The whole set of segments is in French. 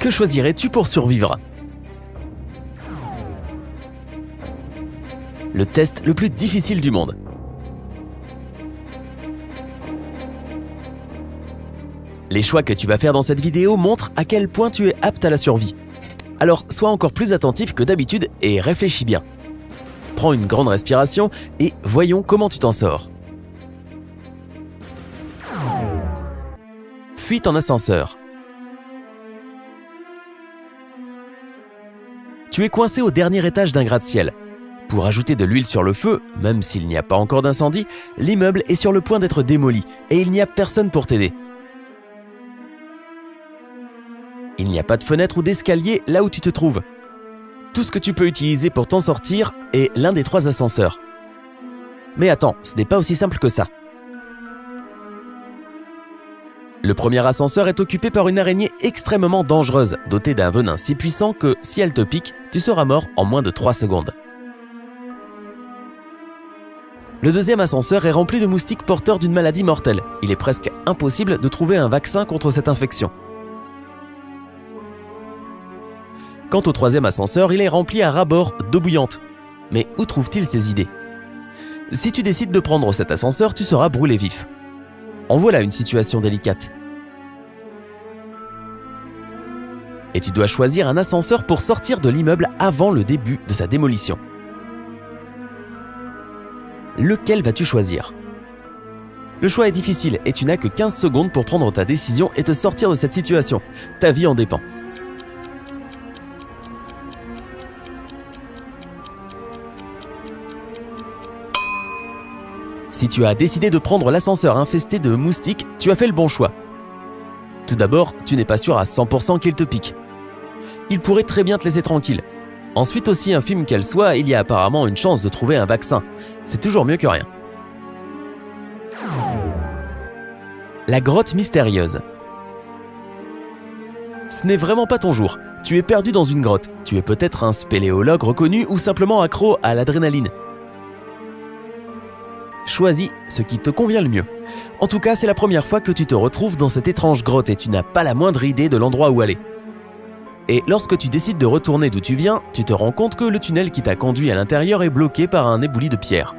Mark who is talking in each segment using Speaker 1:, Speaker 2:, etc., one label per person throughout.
Speaker 1: Que choisirais-tu pour survivre? Le test le plus difficile du monde. Les choix que tu vas faire dans cette vidéo montrent à quel point tu es apte à la survie. Alors sois encore plus attentif que d'habitude et réfléchis bien. Prends une grande respiration et voyons comment tu t'en sors. Fuite en ascenseur. Tu es coincé au dernier étage d'un gratte-ciel. Pour ajouter de l'huile sur le feu, même s'il n'y a pas encore d'incendie, l'immeuble est sur le point d'être démoli et il n'y a personne pour t'aider. Il n'y a pas de fenêtre ou d'escalier là où tu te trouves. Tout ce que tu peux utiliser pour t'en sortir est l'un des 3 ascenseurs. Mais attends, ce n'est pas aussi simple que ça. Le premier ascenseur est occupé par une araignée extrêmement dangereuse, dotée d'un venin si puissant que, si elle te pique, tu seras mort en moins de 3 secondes. Le deuxième ascenseur est rempli de moustiques porteurs d'une maladie mortelle. Il est presque impossible de trouver un vaccin contre cette infection. Quant au troisième ascenseur, il est rempli à ras-bord d'eau bouillante. Mais où trouve-t-il ces idées? Si tu décides de prendre cet ascenseur, tu seras brûlé vif. En voilà une situation délicate. Et tu dois choisir un ascenseur pour sortir de l'immeuble avant le début de sa démolition. Lequel vas-tu choisir? Le choix est difficile et tu n'as que 15 secondes pour prendre ta décision et te sortir de cette situation. Ta vie en dépend. Si tu as décidé de prendre l'ascenseur infesté de moustiques, tu as fait le bon choix. Tout d'abord, tu n'es pas sûr à 100% qu'ils te piquent. Ils pourraient très bien te laisser tranquille. Ensuite, aussi infime qu'elle soit, il y a apparemment une chance de trouver un vaccin. C'est toujours mieux que rien. La grotte mystérieuse. Ce n'est vraiment pas ton jour. Tu es perdu dans une grotte. Tu es peut-être un spéléologue reconnu ou simplement accro à l'adrénaline. Choisis ce qui te convient le mieux. En tout cas, c'est la première fois que tu te retrouves dans cette étrange grotte et tu n'as pas la moindre idée de l'endroit où aller. Et lorsque tu décides de retourner d'où tu viens, tu te rends compte que le tunnel qui t'a conduit à l'intérieur est bloqué par un éboulis de pierre.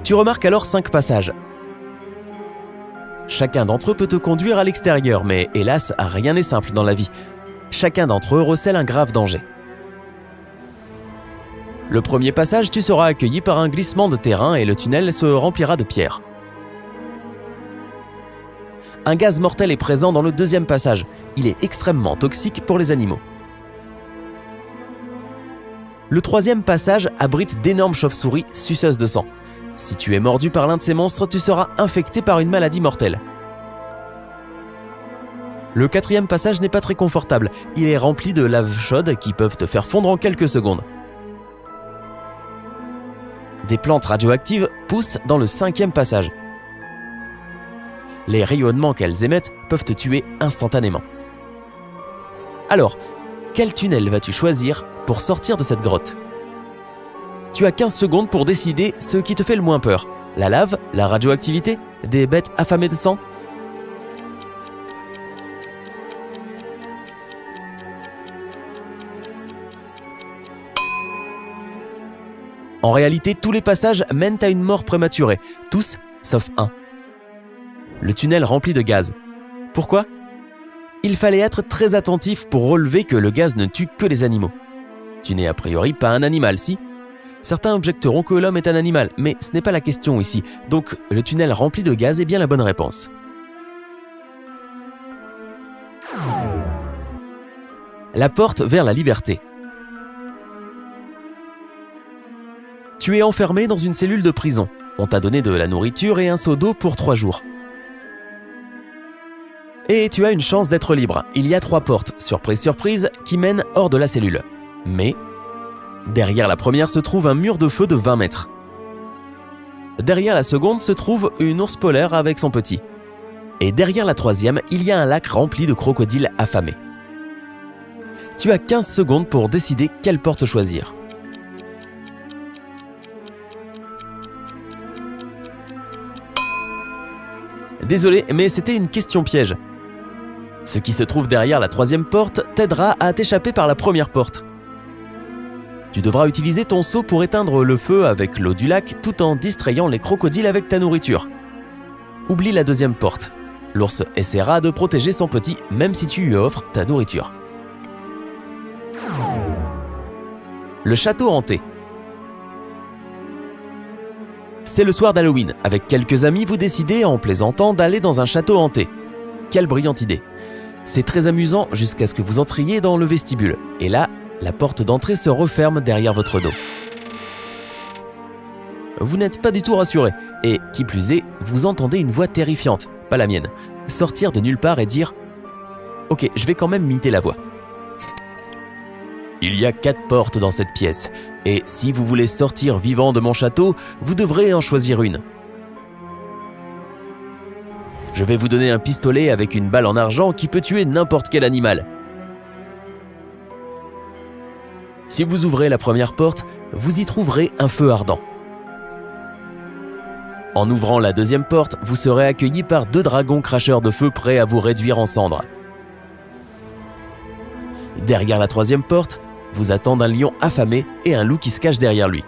Speaker 1: Tu remarques alors 5 passages. Chacun d'entre eux peut te conduire à l'extérieur, mais hélas, rien n'est simple dans la vie. Chacun d'entre eux recèle un grave danger. Le premier passage, tu seras accueilli par un glissement de terrain et le tunnel se remplira de pierres. Un gaz mortel est présent dans le deuxième passage. Il est extrêmement toxique pour les animaux. Le troisième passage abrite d'énormes chauves-souris suceuses de sang. Si tu es mordu par l'un de ces monstres, tu seras infecté par une maladie mortelle. Le quatrième passage n'est pas très confortable. Il est rempli de lave chaude qui peuvent te faire fondre en quelques secondes. Des plantes radioactives poussent dans le 5e passage. Les rayonnements qu'elles émettent peuvent te tuer instantanément. Alors, quel tunnel vas-tu choisir pour sortir de cette grotte? Tu as 15 secondes pour décider ce qui te fait le moins peur. La lave, la radioactivité, des bêtes affamées de sang? En réalité, tous les passages mènent à une mort prématurée, tous sauf un. Le tunnel rempli de gaz. Pourquoi? Il fallait être très attentif pour relever que le gaz ne tue que les animaux. Tu n'es a priori pas un animal, si? Certains objecteront que l'homme est un animal, mais ce n'est pas la question ici, donc le tunnel rempli de gaz est bien la bonne réponse. La porte vers la liberté. Tu es enfermé dans une cellule de prison. On t'a donné de la nourriture et un seau d'eau pour 3 jours. Et tu as une chance d'être libre. Il y a 3 portes, surprise surprise, qui mènent hors de la cellule. Mais derrière la première se trouve un mur de feu de 20 mètres. Derrière la seconde se trouve une ours polaire avec son petit. Et derrière la troisième, il y a un lac rempli de crocodiles affamés. Tu as 15 secondes pour décider quelle porte choisir. Désolé, mais c'était une question piège. Ce qui se trouve derrière la troisième porte t'aidera à t'échapper par la première porte. Tu devras utiliser ton seau pour éteindre le feu avec l'eau du lac tout en distrayant les crocodiles avec ta nourriture. Oublie la deuxième porte. L'ours essaiera de protéger son petit même si tu lui offres ta nourriture. Le château hanté. C'est le soir d'Halloween. Avec quelques amis, vous décidez en plaisantant d'aller dans un château hanté. Quelle brillante idée! C'est très amusant jusqu'à ce que vous entriez dans le vestibule. Et là, la porte d'entrée se referme derrière votre dos. Vous n'êtes pas du tout rassuré. Et, qui plus est, vous entendez une voix terrifiante, pas la mienne, sortir de nulle part et dire « Ok, je vais quand même imiter la voix. » Il y a 4 portes dans cette pièce, et si vous voulez sortir vivant de mon château, vous devrez en choisir une. Je vais vous donner un pistolet avec une balle en argent qui peut tuer n'importe quel animal. Si vous ouvrez la première porte, vous y trouverez un feu ardent. En ouvrant la deuxième porte, vous serez accueilli par 2 dragons cracheurs de feu prêts à vous réduire en cendres. Derrière la troisième porte, vous attendent un lion affamé et un loup qui se cache derrière lui.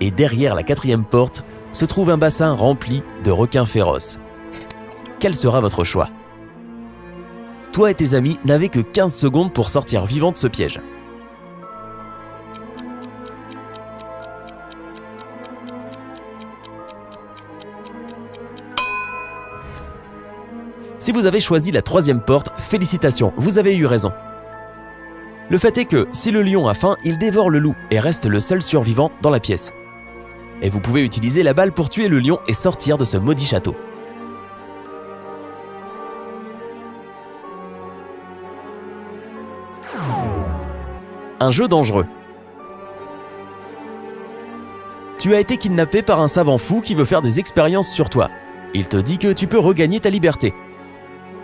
Speaker 1: Et derrière la quatrième porte se trouve un bassin rempli de requins féroces. Quel sera votre choix? Toi et tes amis n'avez que 15 secondes pour sortir vivant de ce piège. Si vous avez choisi la troisième porte, félicitations, vous avez eu raison. Le fait est que, si le lion a faim, il dévore le loup et reste le seul survivant dans la pièce. Et vous pouvez utiliser la balle pour tuer le lion et sortir de ce maudit château. Un jeu dangereux. Tu as été kidnappé par un savant fou qui veut faire des expériences sur toi. Il te dit que tu peux regagner ta liberté.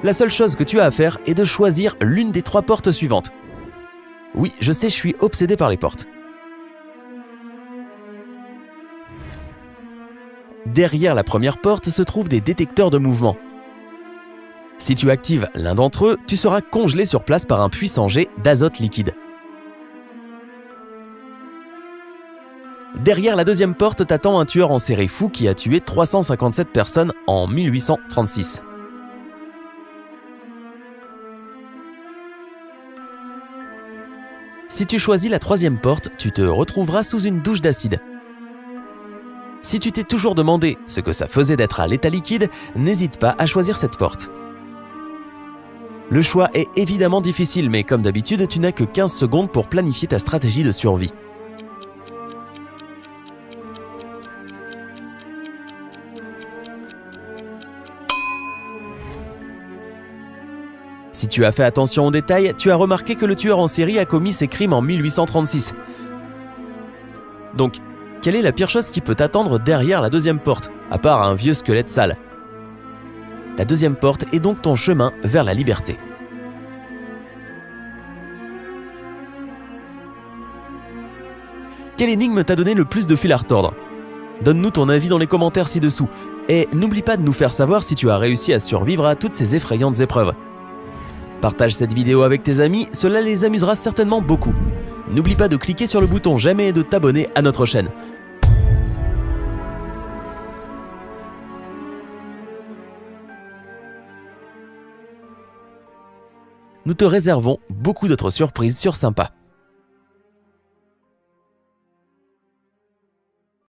Speaker 1: La seule chose que tu as à faire est de choisir l'une des 3 portes suivantes. Oui, je sais, je suis obsédé par les portes. Derrière la première porte se trouvent des détecteurs de mouvement. Si tu actives l'un d'entre eux, tu seras congelé sur place par un puissant jet d'azote liquide. Derrière la deuxième porte t'attend un tueur en série fou qui a tué 357 personnes en 1836. Si tu choisis la troisième porte, tu te retrouveras sous une douche d'acide. Si tu t'es toujours demandé ce que ça faisait d'être à l'état liquide, n'hésite pas à choisir cette porte. Le choix est évidemment difficile, mais comme d'habitude, tu n'as que 15 secondes pour planifier ta stratégie de survie. Si tu as fait attention aux détails, tu as remarqué que le tueur en série a commis ses crimes en 1836. Donc, quelle est la pire chose qui peut t'attendre derrière la deuxième porte, à part un vieux squelette sale? La deuxième porte est donc ton chemin vers la liberté. Quelle énigme t'a donné le plus de fil à retordre? Donne-nous ton avis dans les commentaires ci-dessous. Et n'oublie pas de nous faire savoir si tu as réussi à survivre à toutes ces effrayantes épreuves. Partage cette vidéo avec tes amis, cela les amusera certainement beaucoup. N'oublie pas de cliquer sur le bouton j'aime et de t'abonner à notre chaîne. Nous te réservons beaucoup d'autres surprises sur Sympa.